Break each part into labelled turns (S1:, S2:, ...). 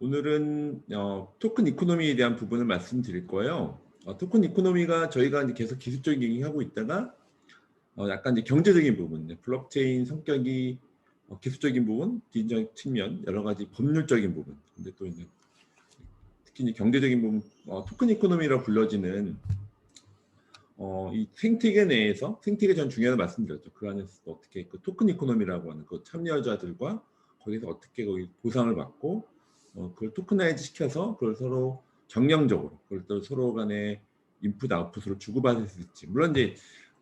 S1: 오늘은 토큰 이코노미에 대한 부분을 말씀드릴 거예요. 토큰 이코노미가 저희가 이제 계속 기술적인 얘기하고 있다가 약간 이제 경제적인 부분, 블록체인 성격이 기술적인 부분, 디자인 측면, 여러 가지 법률적인 부분, 근데 또 이제 특히 이제 경제적인 부분, 토큰 이코노미라고 불려지는 이 생태계 내에서 생태계 전 중요한 말씀드렸죠. 그 안에서 어떻게 그 토큰 이코노미라고 하는 그 참여자들과 거기서 어떻게 거기 보상을 받고 그걸 토큰화이즈 시켜서 그걸 서로 경량적으로 그걸 또 서로 간에 인풋 아웃풋으로 주고받을 수 있지. 물론 이제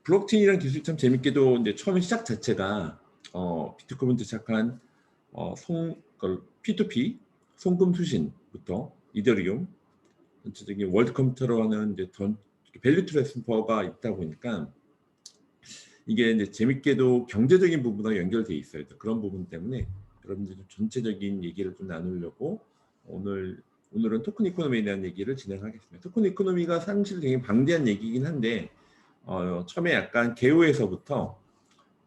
S1: 블록체인이라는 기술이 참 재밌게도 이제 처음 시작 자체가 비트코인부터 시작한 P2P 송금 수신부터 이더리움 전체적인 월드 컴퓨터로 하는 이제 밸류 트랜스퍼가 있다 보니까 이게 이제 재밌게도 경제적인 부분과 연결돼 있어요. 그런 부분 때문에 여러분들 전체적인 얘기를 좀 나누려고 오늘은 토큰 이코노미에 대한 얘기를 진행하겠습니다. 토큰 이코노미가 사실 되게 방대한 얘기이긴 한데 처음에 약간 개요에서부터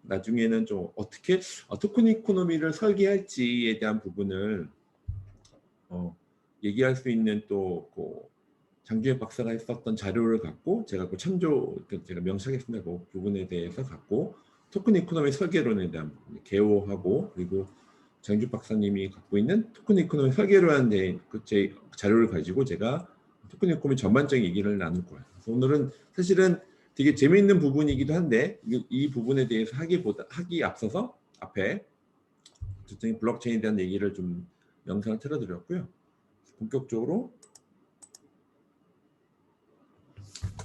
S1: 나중에는 좀 어떻게 토큰 이코노미를 설계할지에 대한 부분을 얘기할 수 있는 또 장주혁 박사가 했었던 자료를 갖고 제가 제가 명시하겠습니다. 그 부분에 대해서 갖고 토큰 이코노미 설계론에 대한 개요하고 그리고 장주혁 박사님이 갖고 있는 토큰 이코노미 설계론에 제 자료를 가지고 제가 토큰 이코노미 전반적인 얘기를 나눌 거예요. 그래서 오늘은 사실은 되게 재미있는 부분이기도 한데 이 부분에 대해서 하기 앞서서 앞에 전체적인 블록체인에 대한 얘기를 좀 영상을 틀어드렸고요. 본격적으로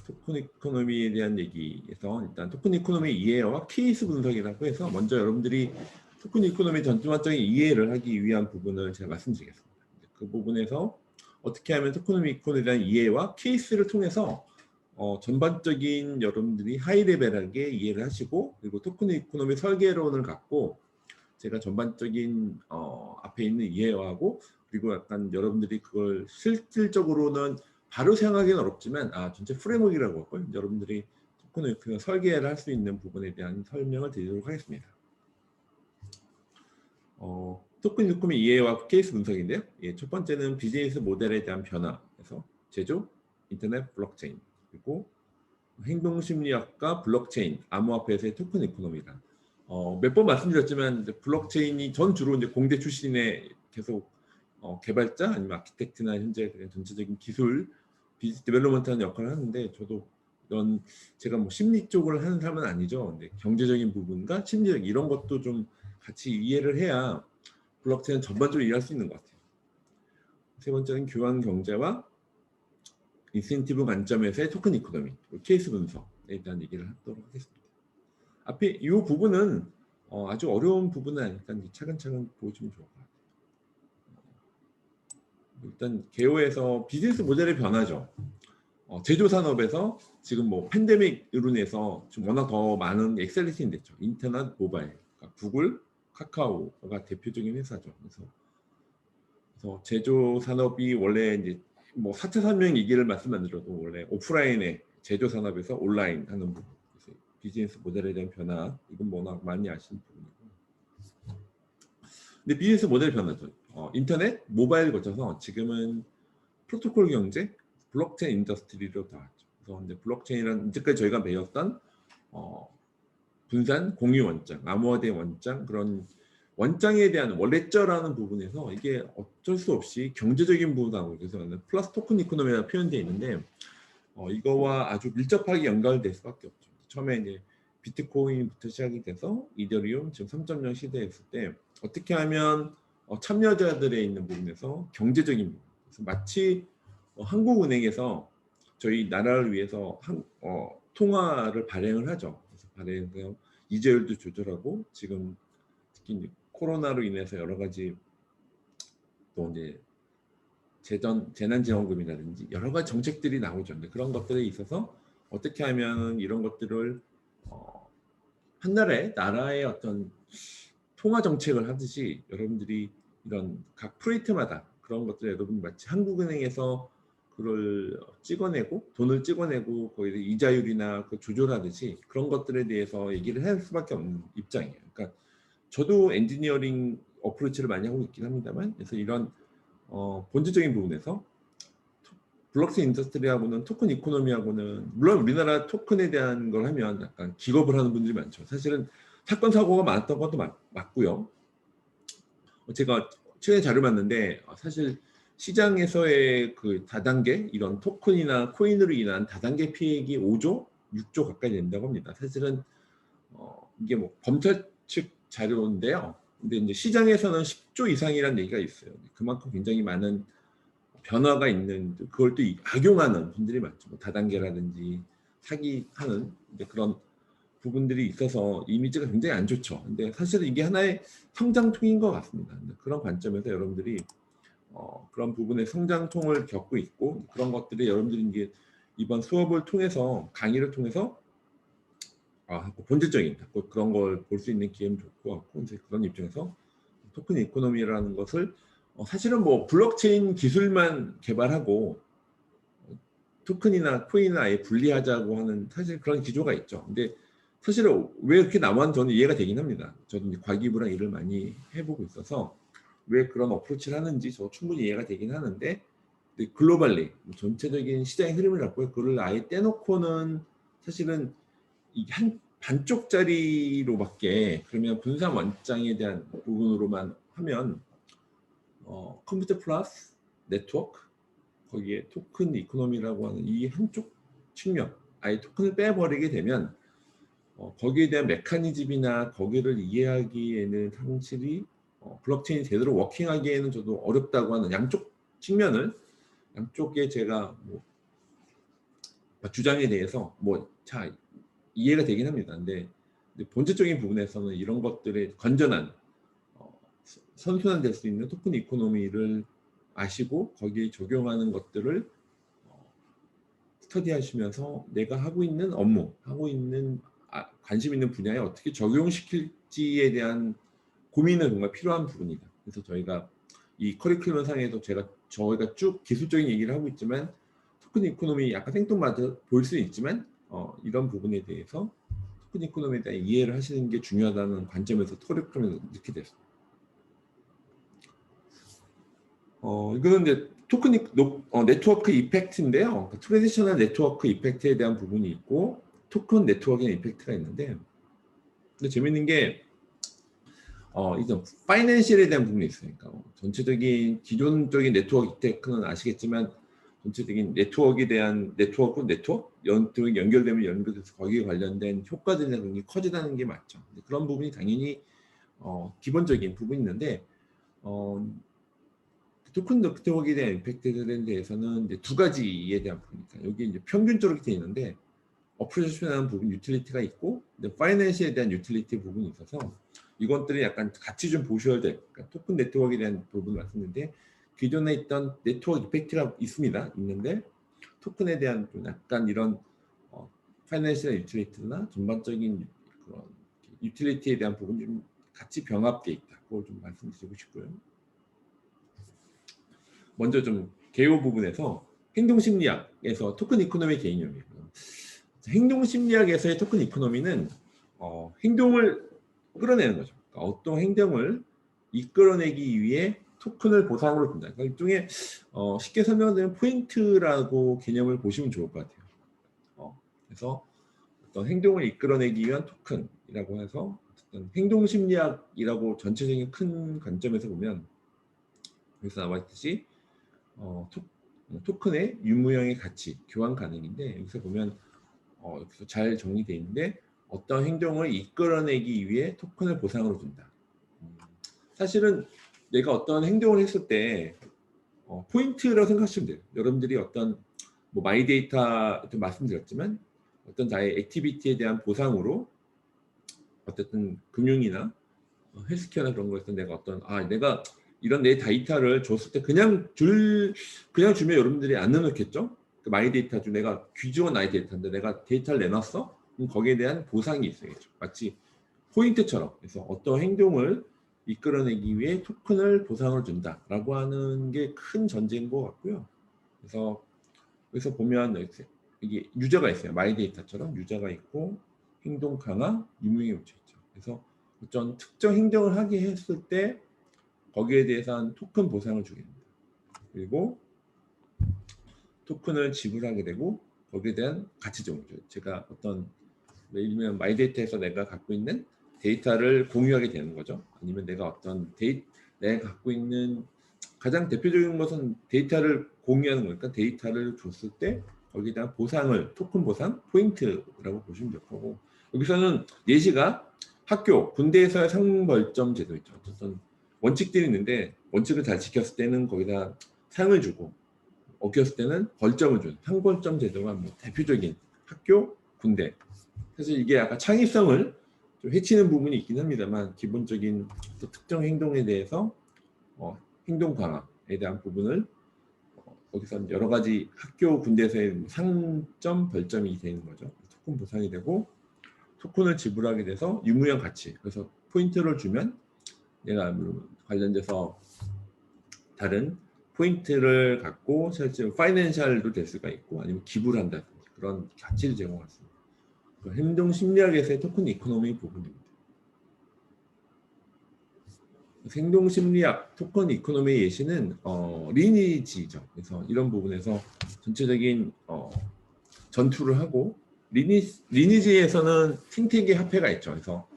S1: 토큰 이코노미에 대한 얘기에서 일단 토큰 이코노미 이해와 케이스 분석이라고 해서 먼저 여러분들이 토큰 이코노미 전반적인 이해를 하기 위한 부분을 제가 말씀드리겠습니다. 그 부분에서 어떻게 하면 토큰 이코노미에 대한 이해와 케이스를 통해서 전반적인 여러분들이 하이레벨하게 이해를 하시고 그리고 토큰 이코노미 설계론을 갖고 제가 전반적인 앞에 있는 이해하고 그리고 약간 여러분들이 그걸 실질적으로는 바로 생각하기는 어렵지만 전체 프레임워크라고 할걸 여러분들이 토큰 설계를 할 수 있는 부분에 대한 설명을 드리도록 하겠습니다. 토큰 이코노미 이해와 케이스 분석인데요. 첫 번째는 비즈니스 모델에 대한 변화에서 제조, 인터넷, 블록체인 그리고 행동심리학과 블록체인, 암호화폐에서의 토큰 이코노미라. 몇 번 말씀드렸지만 블록체인이 전 주로 이제 공대 출신의 계속 개발자 아니면 아키텍트나 현재 전체적인 기술 비즈니스 디벨롭먼트하는 역할을 하는데 저도 이런 제가 뭐 심리 쪽을 하는 사람은 아니죠. 근데 경제적인 부분과 심리적 이런 것도 좀 같이 이해를 해야 블록체인 전반적으로 이해할 수 있는 것 같아요. 세 번째는 교환 경제와 인센티브 관점에서의 토큰 이코노미, 케이스 분석에 대한 얘기를 하도록 하겠습니다. 앞에 이 부분은 아주 어려운 부분은 아니니까 차근차근 보시면 좋을 것 같아요. 일단 개요에서 비즈니스 모델의 변화죠. 제조 산업에서 지금 뭐 팬데믹으로 인해서 지금 워낙 더 많은 엑셀리티는 됐죠. 인터넷, 모바일, 그러니까 구글, 카카오가 대표적인 회사죠. 그래서 제조 산업이 원래 이제 뭐 4차 산명 얘기를 말씀 안 드려도 원래 오프라인의 제조 산업에서 온라인 하는 부분, 비즈니스 모델에 대한 변화 이건 워낙 많이 아시는 부분이고. 근데 비즈니스 모델 변화죠. 인터넷, 모바일 거쳐서 지금은 프로토콜 경제, 블록체인 인더스트리로 나왔죠. 그래서 이제 블록체인이란 이제까지 저희가 배웠던 분산, 공유 원장, 암호화된 원장 그런 원장에 대한 원래저라는 부분에서 이게 어쩔 수 없이 경제적인 부분하고 그래서 플러스 토큰 이코노미가 표현되어 있는데 이거와 아주 밀접하게 연결될 수밖에 없죠. 처음에 이제 비트코인부터 시작이 돼서 이더리움 지금 3.0 시대에 있을 때 어떻게 하면 참여자들에 있는 부분에서 경제적인 부분 그래서 마치 한국은행에서 저희 나라를 위해서 통화를 발행을 하죠. 그래서 발행해서 이자율도 조절하고 지금 특히 이제 코로나로 인해서 여러 가지 또 이제 재난지원금이라든지 여러 가지 정책들이 나오죠. 근데 그런 것들에 있어서 어떻게 하면 이런 것들을 한나라의 나라의 어떤 통화 정책을 하듯이 여러분들이 이런 각 프로젝트마다 그런 것들 여러분 마치 한국은행에서 그걸 찍어내고 돈을 찍어내고 거기에 이자율이나 그 조절하듯이 그런 것들에 대해서 얘기를 할 수밖에 없는 입장이에요. 그러니까 저도 엔지니어링 어프로치를 많이 하고 있긴 합니다만 그래서 이런 본질적인 부분에서 블록체인 인더스트리하고는 토큰 이코노미하고는 물론 우리나라 토큰에 대한 걸 하면 약간 기겁을 하는 분들이 많죠. 사실은 사건 사고가 많았던 것도 맞고요. 제가 최근에 자료 봤는데 사실 시장에서의 그 다단계 이런 토큰이나 코인으로 인한 다단계 피해액이 5조, 6조 가까이 된다고 합니다. 사실은 이게 뭐 검찰 측 자료인데요. 근데 이제 시장에서는 10조 이상이라는 얘기가 있어요. 그만큼 굉장히 많은 변화가 있는 그걸 또 악용하는 분들이 많죠. 뭐 다단계라든지 사기하는 그런 부분들이 있어서 이미지가 굉장히 안 좋죠. 근데 사실은 이게 하나의 성장통인 것 같습니다. 그런 관점에서 여러분들이 그런 부분의 성장통을 겪고 있고 그런 것들이 여러분들이 이제 이번 수업을 통해서 강의를 통해서 본질적인 그런 걸 볼 수 있는 기회는 좋을 것 같고 이제 그런 입장에서 토큰 이코노미라는 것을 사실은 뭐 블록체인 기술만 개발하고 토큰이나 코인을 아예 분리하자고 하는 사실 그런 기조가 있죠. 근데 사실은 왜 그렇게 나왔는지 저는 이해가 되긴 합니다. 저도 이제 과기부랑 일을 많이 해보고 있어서 왜 그런 어프로치를 하는지 저 충분히 이해가 되긴 하는데 글로벌리 전체적인 시장의 흐름을 갖고 그걸 아예 떼놓고는 사실은 이게 한 반쪽짜리로밖에 그러면 분산 원장에 대한 부분으로만 하면 컴퓨터 플러스 네트워크 거기에 토큰 이코노미라고 하는 이 한쪽 측면 아예 토큰을 빼버리게 되면 거기에 대한 메커니즘이나 거기를 이해하기에는 확실히 블록체인이 제대로 워킹하기에는 저도 어렵다고 하는 양쪽 측면을 양쪽에 제가 뭐 주장에 대해서 자 이해가 되긴 합니다. 근데 본질적인 부분에서는 이런 것들의 건전한 선순환될 수 있는 토큰 이코노미를 아시고 거기에 적용하는 것들을 스터디하시면서 내가 하고 있는 업무, 하고 있는 관심 있는 분야에 어떻게 적용시킬지에 대한 고민은 정말 필요한 부분이다. 그래서 저희가 이 커리큘럼 상에도 저희가 쭉 기술적인 얘기를 하고 있지만 토큰 이코노미 약간 생뚱맞아 보일 수 있지만 이런 부분에 대해서 토큰 이코노미에 대한 이해를 하시는 게 중요하다는 관점에서 커리큘럼을 넣게 됐습니다. 이거는 이제 네트워크 이펙트인데요. 트레디셔널 네트워크 이펙트에 대한 부분이 있고 토큰 네트워킹 이펙트가 있는데 근데 재밌는 게 이제 파이낸셜에 대한 부분이 있으니까 전체적인 기존적인 네트워크 이펙트는 아시겠지만 전체적인 네트워크에 대한 네트워크 연결되면 연결돼서 거기에 관련된 효과들이나 그런 게 커진다는 게 맞죠. 그런 부분이 당연히 기본적인 부분이 있는데 토큰 네트워크에 대한 임팩트에 대해서는 이제 두 가지에 대한 부분이니까 여기 이제 평균적으로 되어 있는데 오퍼레이션하는 부분 유틸리티가 있고 파이낸시에 대한 유틸리티 부분이 있어서 이것들이 약간 같이 좀 보셔야 될 그러니까 토큰 네트워크에 대한 부분을 말씀드렸는데 기존에 있던 네트워크 이펙트가 있는데 토큰에 대한 좀 약간 이런 파이낸시얼 유틸리티나 전반적인 그런 유틸리티에 대한 부분이 좀 같이 병합되어 있다. 그걸 좀 말씀드리고 싶고요. 먼저 좀 개요 부분에서 행동심리학에서 토큰 이코노미 개념이에요. 행동심리학에서의 토큰 이코노미는 행동을 끌어내는 거죠. 그러니까 어떤 행동을 이끌어내기 위해 토큰을 보상으로 준다. 그러니까 일종의 쉽게 설명드리면 포인트라고 개념을 보시면 좋을 것 같아요. 그래서 어떤 행동을 이끌어내기 위한 토큰이라고 해서 어떤 행동심리학이라고 전체적인 큰 관점에서 보면 여기서 나와 있듯이 토큰의 유무형의 가치 교환 가능인데 여기서 보면 여기서 잘 정리되어 있는데 어떤 행동을 이끌어내기 위해 토큰을 보상으로 준다. 사실은 내가 어떤 행동을 했을 때 포인트라고 생각하시면 돼요. 여러분들이 어떤 뭐 마이 데이터 말씀드렸지만 어떤 나의 액티비티에 대한 보상으로 어쨌든 금융이나 헬스케어나 그런 거에서 내가 이런 내 데이터를 줬을 때 그냥 주면 여러분들이 안 넣어놓겠죠? 그 마이 데이터 중 내가 귀중한 나의 데이터인데 내가 데이터를 내놨어? 그럼 거기에 대한 보상이 있어야죠. 마치 포인트처럼. 그래서 어떤 행동을 이끌어내기 위해 토큰을 보상을 준다라고 하는 게 큰 전제인 것 같고요. 그래서 여기서 보면 이게 유저가 있어요. 마이 데이터처럼 유저가 있고 행동 강화, 유무에 붙여 있죠. 그래서 어떤 특정 행동을 하게 했을 때 거기에 대해서 한 토큰 보상을 주게 됩니다. 그리고 토큰을 지불하게 되고 거기에 대한 가치 제공이죠. 제가 어떤 예를 들면 마이데이터에서 내가 갖고 있는 데이터를 공유하게 되는 거죠. 아니면 내가 어떤 내가 갖고 있는 가장 대표적인 것은 데이터를 공유하는 거니까 데이터를 줬을 때 거기에 대한 보상을 토큰 보상 포인트라고 보시면 될 거고, 여기서는 예시가 학교 군대에서의 상벌점 제도 있죠. 어떤 원칙들이 있는데 원칙을 잘 지켰을 때는 거기다 상을 주고 어겼을 때는 벌점을 주는 상벌점 제도가 뭐 대표적인 학교 군대. 사실 이게 약간 창의성을 좀 해치는 부분이 있긴 합니다만 기본적인 또 특정 행동에 대해서 행동 강화에 대한 부분을 거기서 여러 가지 학교 군대에서의 상점 벌점이 되는 거죠. 토큰 보상이 되고 토큰을 지불하게 돼서 유무형 가치, 그래서 포인트를 주면 내가 관련돼서 다른 포인트를 갖고 실제 파이낸셜도 될 수가 있고 아니면 기부를 한다든지 그런 가치를 제공할 수 있는 행동 심리학에서의 토큰 이코노미 부분입니다. 행동 심리학 토큰 이코노미의 예시는 리니지죠. 그래서 이런 부분에서 전체적인 전투를 하고 리니지에서는 생태계 화폐가 있죠. 그래서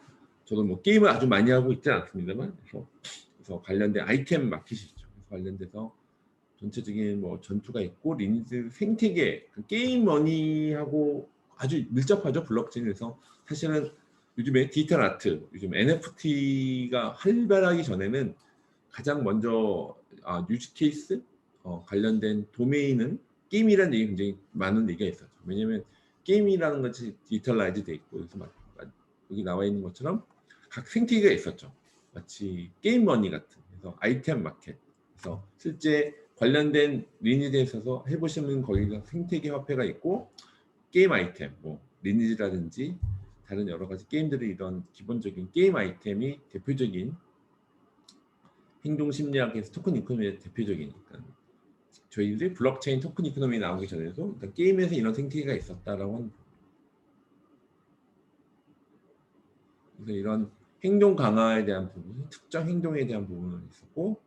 S1: 저도 뭐 게임을 아주 많이 하고 있지 않습니다만 그래서 관련된 아이템 마켓이 있죠. 관련돼서 전체적인 뭐 전투가 있고 리니지 생태계 게임 머니하고 아주 밀접하죠. 블록체인에서 사실은 요즘에 디지털 아트, 요즘 NFT가 활발하기 전에는 가장 먼저 유즈 케이스 관련된 도메인은 게임이라는 얘기 굉장히 많은 얘기가 있었죠. 왜냐하면 게임이라는 것이 디지털라이즈 돼 있고 그래서 여기 나와 있는 것처럼 각 생태계가 있었죠. 마치 게임 머니 같은 그래서 아이템 마켓. 그래서 실제 관련된 리니지에 있어서 해보시면 거기가 생태계 화폐가 있고 게임 아이템, 뭐 리니지라든지 다른 여러 가지 게임들이 이런 기본적인 게임 아이템이 대표적인 행동 심리학에서 토큰 이코노미의 대표적이니까 저희들이 블록체인 토큰 이코노미 나오기 전에도 일단 게임에서 이런 생태계가 있었다라고 하는 그래서 이런 행동 강화에 대한 부분, 특정 행동에 대한 부분은 있었고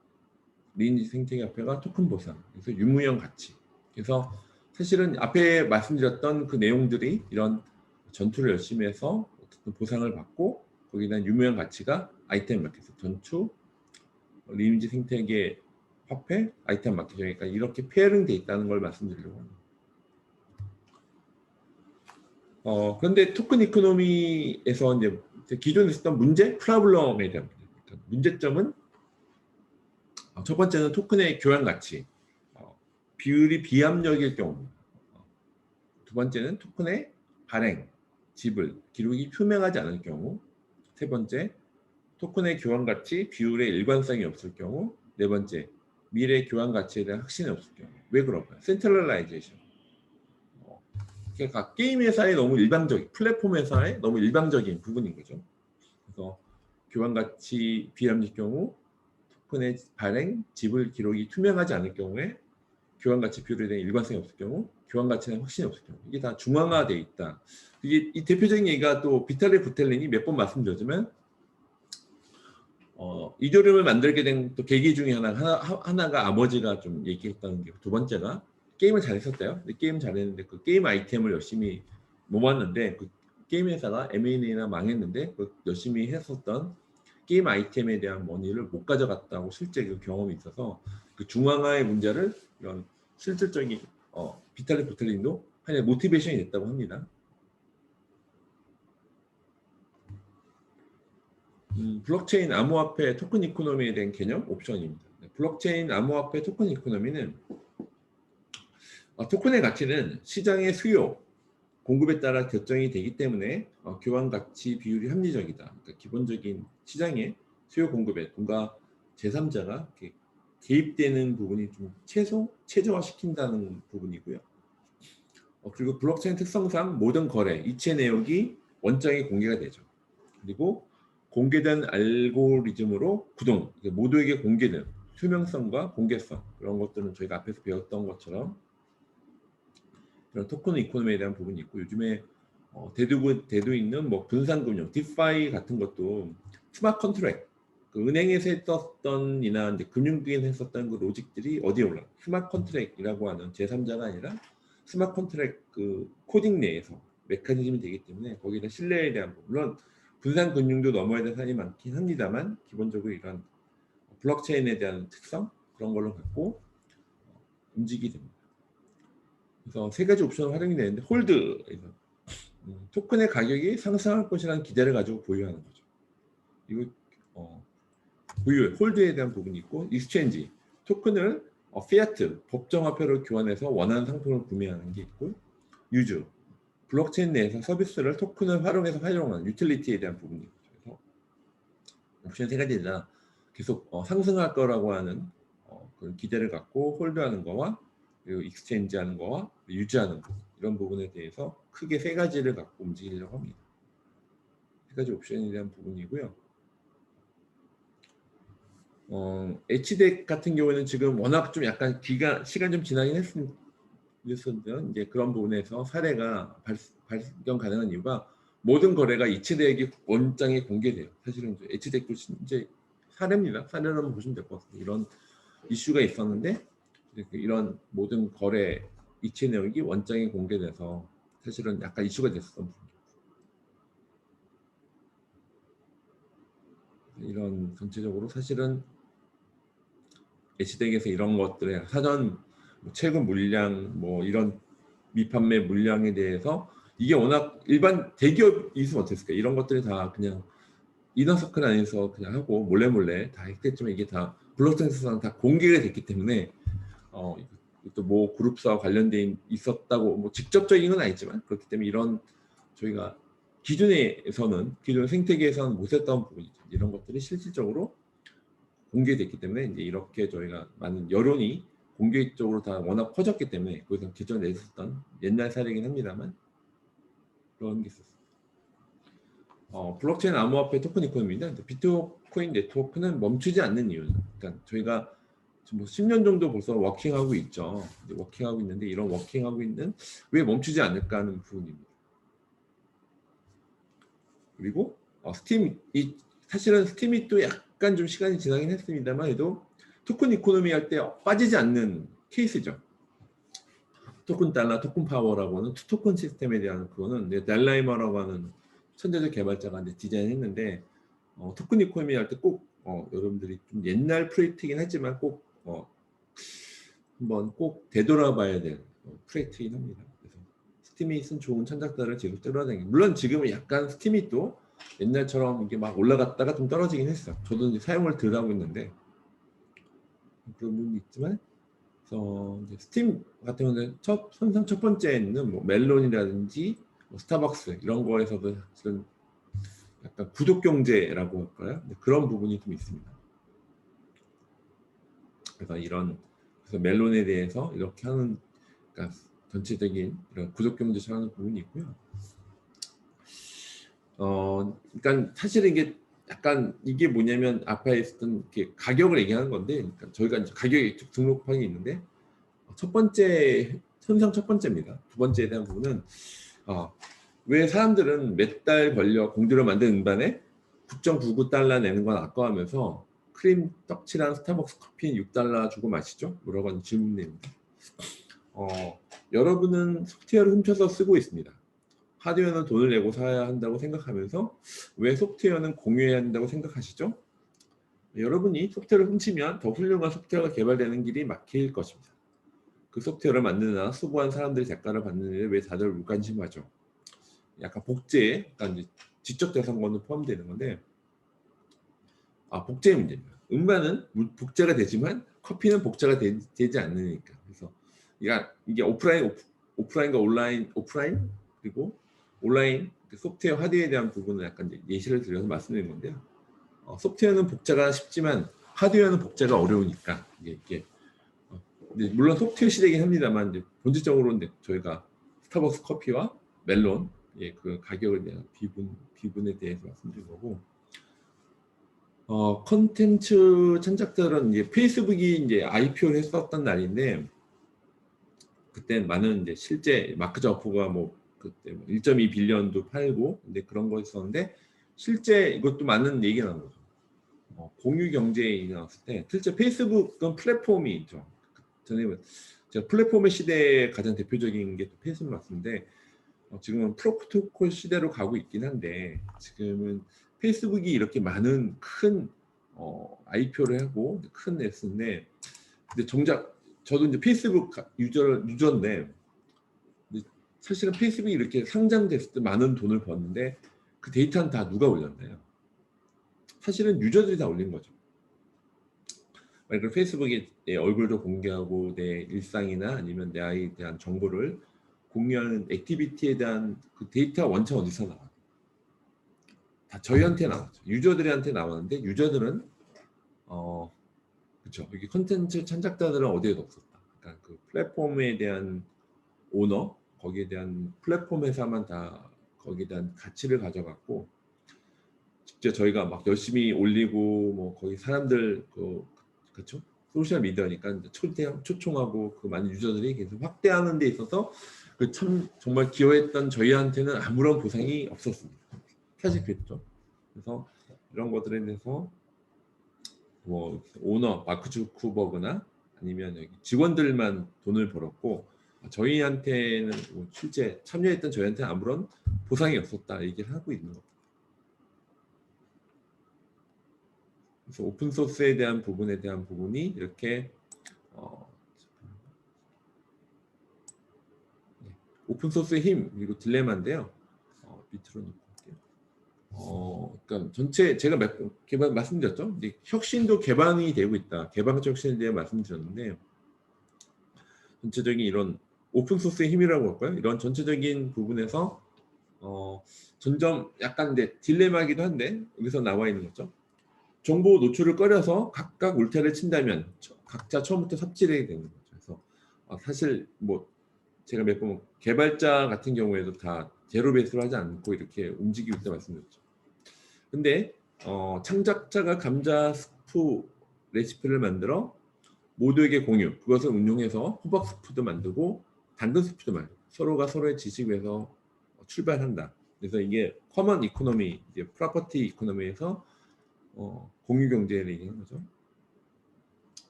S1: 리니지 생태계 화폐가 토큰 보상, 그래서 유무형 가치. 그래서 사실은 앞에 말씀드렸던 그 내용들이 이런 전투를 열심히 해서 어떤 보상을 받고 거기에 대한 유무형 가치가 아이템 마켓, 전투, 리니지 생태계 화폐, 아이템 마켓, 그러니까 이렇게 페어링 돼 있다는 걸 말씀드리려고 합니다. 그런데 토큰 이코노미에서 이제 기존에 있었던 문제, 프라블럼에 대한 문제점은 첫 번째는 토큰의 교환 가치, 비율이 비합력일 경우. 두 번째는 토큰의 발행, 지불, 기록이 투명하지 않을 경우. 세 번째, 토큰의 교환 가치 비율의 일관성이 없을 경우. 네 번째, 미래 교환 가치에 대한 확신이 없을 경우. 왜 그럴까요? 센트럴라이제이션. 그러니까 게임 회사의 너무 일방적인, 플랫폼 회사의 너무 일방적인 부분인 거죠. 그래서 교환 가치 비합리적 경우, 토큰의 발행, 지불 기록이 투명하지 않을 경우에, 교환 가치 비율에 대한 일관성이 없을 경우, 교환 가치는 확신이 없을 경우, 이게 다 중앙화되어 있다. 이게 이 대표적인 얘기가 또 비탈리 부텔린이 몇 번 말씀드렸지만, 이더리움을 만들게 된 또 계기 중에 하나가 아버지가 좀 얘기했다는 게 두 번째가 게임을 잘했었대요. 근데 게임 잘했는데 그 게임 아이템을 열심히 모았는데 그 게임 회사가 M&A나 망했는데 그 열심히 했었던 게임 아이템에 대한 머니를 못 가져갔다고 실제 그 경험이 있어서 그 중앙화의 문제를 이런 실질적인 비탈리 부텔린도 하나의 모티베이션이 됐다고 합니다. 블록체인 암호화폐 토큰 이코노미에 대한 개념 옵션입니다. 블록체인 암호화폐 토큰 이코노미는 토큰의 가치는 시장의 수요, 공급에 따라 결정이 되기 때문에 교환 가치 비율이 합리적이다. 그러니까 기본적인 시장의 수요 공급에 뭔가 제3자가 개입되는 부분이 좀 최저화시킨다는 부분이고요. 그리고 블록체인 특성상 모든 거래, 이체 내역이 원장에 공개가 되죠. 그리고 공개된 알고리즘으로 구동, 모두에게 공개된 투명성과 공개성, 그런 것들은 저희가 앞에서 배웠던 것처럼 그런 토큰 이코노미에 대한 부분이 있고, 요즘에 대두 있는 뭐 분산금융, 디파이 같은 것도 스마트 컨트랙, 그 은행에서 했었던 이나 이제 금융기관에서 했었던 그 로직들이 어디에 올라? 스마트 컨트랙이라고 하는 제3자가 아니라 스마트 컨트랙 그 코딩 내에서 메커니즘이 되기 때문에 거기다 신뢰에 대한 부분, 물론 분산 금융도 넘어야 될 사안이 많긴 합니다만 기본적으로 이런 블록체인에 대한 특성 그런 걸로 갖고 움직이게 됩니다. 그래서 세 가지 옵션을 활용이 되는데 홀드에서 토큰의 가격이 상승할 것이라는 기대를 가지고 보유하는 거죠. 이거 보유, 홀드에 대한 부분이 있고 익스체인지, 토큰을 피아트, 법정화폐로 교환해서 원하는 상품을 구매하는 게 있고 유즈, 블록체인 내에서 서비스를 토큰을 활용해서 활용하는 유틸리티에 대한 부분이 있죠. 그래서 옵션 세 가지다 계속 상승할 거라고 하는 그런 기대를 갖고 홀드하는 거와 그리고 익스체인지 하는 거와 유지하는 거 이런 부분에 대해서 크게 세 가지를 갖고 움직이려고 합니다. 세 가지 옵션에 대한 부분이고요. HDEC 같은 경우에는 지금 워낙 좀 약간 시간 좀 지나긴 했었는데요. 이제 그런 부분에서 사례가 발견 가능한 이유가 모든 거래가 이체대액이 원장에 공개돼요. 사실은 HDEC도 이제 사례입니다. 사례로 한번 보시면 될 것 같습니다. 이런 이슈가 있었는데 이런 모든 거래 이체 내역이 원장에 공개돼서 사실은 약간 이슈가 됐었던 부분. 이런 전체적으로 사실은 HDEC에서 이런 것들의 사전 최근 물량 뭐 이런 미판매 물량에 대해서 이게 워낙 일반 대기업이 있으면 어땠을까? 이런 것들이 다 그냥 이너서클 안에서 그냥 하고 몰래 다 했겠지만 이게 다 블록체인에서 다 공개가 됐기 때문에 또 뭐 그룹사와 관련돼 있었다고 뭐 직접적인 건 아니지만 그렇기 때문에 이런 저희가 기존에서는 기존 생태계에서는 못했던 부분이죠. 이런 것들이 실질적으로 공개됐기 때문에 이제 이렇게 저희가 많은 여론이 공개적으로 다 워낙 퍼졌기 때문에 거기서 기존에 있었던 옛날 사례이긴 합니다만 그런 게 있었어요. 블록체인 암호화폐 토큰 이코노미인데 비트코인 네트워크는 멈추지 않는 이유는 그러니까 저희가 지금 10년 정도 벌써 워킹하고 있죠. 워킹하고 있는데 이런 워킹하고 있는 왜 멈추지 않을까 하는 부분입니다. 그리고 사실은 스팀이 또 약간 좀 시간이 지나긴 했습니다만 해도 토큰 이코노미 할 때 빠지지 않는 케이스죠. 토큰 달러, 토큰 파워라고 하는 투토큰 시스템에 대한 그거는 달라이머라고 하는 천재적 개발자가 이제 디자인했는데 토큰 이코노미 할 때 꼭 여러분들이 좀 옛날 프로젝트이긴 하지만 꼭 한번 꼭 되돌아봐야 될 프로젝트이긴 합니다. 그래서 스팀이 쓴 좋은 천작들을 계속 끌어다니는 물론 지금은 약간 스팀이 또 옛날처럼 이게 막 올라갔다가 좀 떨어지긴 했어요. 저도 이제 사용을 덜 하고 있는데 그런 부분이 있지만 그래서 이제 스팀 같은 경우는 선상 첫 번째는 뭐 멜론이라든지 뭐 스타벅스 이런 거에서도 사실은 약간 구독 경제라고 할까요? 그런 부분이 좀 있습니다. 그래서 멜론에 대해서 이렇게 하는 그러니까 전체적인 이런 구독 경제처럼 하는 부분이 있고요. 그러니까 사실은 이게 약간 이게 뭐냐면 앞에 있었던 이렇게 가격을 얘기하는 건데, 그러니까 저희가 이제 가격이 등록판이 있는데 첫 번째 현상 첫 번째입니다. 두 번째에 대한 부분은 왜 사람들은 몇 달 걸려 공들여 만든 음반에 9.99달러 내는 건 아까워하면서 크림 떡칠한 스타벅스 커피 6달러 주고 마시죠? 뭐라고 하는 질문입니다. 여러분은 소프트웨어를 훔쳐서 쓰고 있습니다. 하드웨어는 돈을 내고 사야 한다고 생각하면서 왜 소프트웨어는 공유해야 한다고 생각하시죠? 여러분이 소프트웨어를 훔치면 더 훌륭한 소프트웨어가 개발되는 길이 막힐 것입니다. 그 소프트웨어를 만드는 수고한 사람들의 대가를 받는 일에 왜 다들 무관심하죠? 약간 복제, 약간 지적 대상권도 포함되는 건데 복제의 문제입니다. 음반은 복제가 되지만 커피는 복제가 되지 않으니까. 그래서 이게 오프라인과 오프라인 그리고 온라인 소프트웨어 하드웨어에 대한 부분을 약간 예시를 들어서 말씀드린 건데요. 소프트웨어는 복제가 쉽지만 하드웨어는 복제가 어려우니까 이게 물론 소프트웨어 시대이긴 합니다만 이제 본질적으로 저희가 스타벅스 커피와 멜론 그 가격에 대한 비분에 대해서 말씀드린 거고 컨텐츠 천작들은 이제 페이스북이 이제 IPO를 했었던 날인데 그때 많은 이제 실제 마크 저커버가 뭐 그때 1.2 빌리언도 팔고 근데 그런 거 있었는데 실제 이것도 많은 얘기가 나온 거죠. 공유 경제에 나왔을 때 실제 페이스북은 플랫폼이죠. 전에 제가 플랫폼의 시대에 가장 대표적인 게 페이스북 같은데 지금은 프로토콜 시대로 가고 있긴 한데 지금은 페이스북이 이렇게 많은 큰 IPO를 하고 큰 S인데 근데 정작 저도 이제 페이스북 유저인데 사실은 페이스북이 이렇게 상장됐을 때 많은 돈을 벌었는데 그 데이터는 다 누가 올렸나요? 사실은 유저들이 다 올린 거죠. 그러니까 페이스북에 내 얼굴도 공개하고 내 일상이나 아니면 내 아이에 대한 정보를 공유하는 액티비티에 대한 그 데이터 원천 어디서 나와요? 다 저희한테 나왔죠. 유저들한테 나왔는데 유저들은 그렇죠. 여기 컨텐츠 창작자들은 어디에도 없었다. 그러니까 그 플랫폼에 대한 오너, 거기에 대한 플랫폼 회사만 다 거기에 대한 가치를 가져갔고 직접 저희가 막 열심히 올리고 뭐 거기 사람들 그렇죠. 소셜 미디어니까 초청하고 그 많은 유저들이 계속 확대하는 데 있어서 그 참 정말 기여했던 저희한테는 아무런 보상이 없었습니다. 사실 그랬죠. 그래서 이런 것들에 대해서 뭐 오너 마크 주크버그나 아니면 여기 직원들만 돈을 벌었고 저희한테는 뭐 실제 참여했던 저희한테는 아무런 보상이 없었다 얘기를 하고 있는 겁니다. 그래서 오픈 소스에 대한 부분이 이렇게 오픈 소스의 힘 그리고 딜레마인데요. 밑으로 놓고 할게요. 그러니까 전체 제가 말씀드렸죠. 이제 혁신도 개방이 되고 있다. 개방적 혁신에 대해 말씀드렸는데 전체적인 이런 오픈 소스의 힘이라고 할까요? 이런 전체적인 부분에서 점점 약간 딜레마이기도 한데 여기서 나와 있는 거죠. 정보 노출을 꺼려서 각각 울타리를 친다면 각자 처음부터 삽질해야 되는 거죠. 그래서 사실 뭐 제가 몇 번 개발자 같은 경우에도 다 제로 베이스로 하지 않고 이렇게 움직이고 있다 말씀드렸죠. 근데 창작자가 감자 스프 레시피를 만들어 모두에게 공유, 그것을 운용해서 호박 스프도 만들고 당근 스프도 만들고 서로가 서로의 지식에서 출발한다. 그래서 이게 커먼 이코노미, 이제 프로퍼티 이코노미에서 공유 경제를 얘기하는 거죠.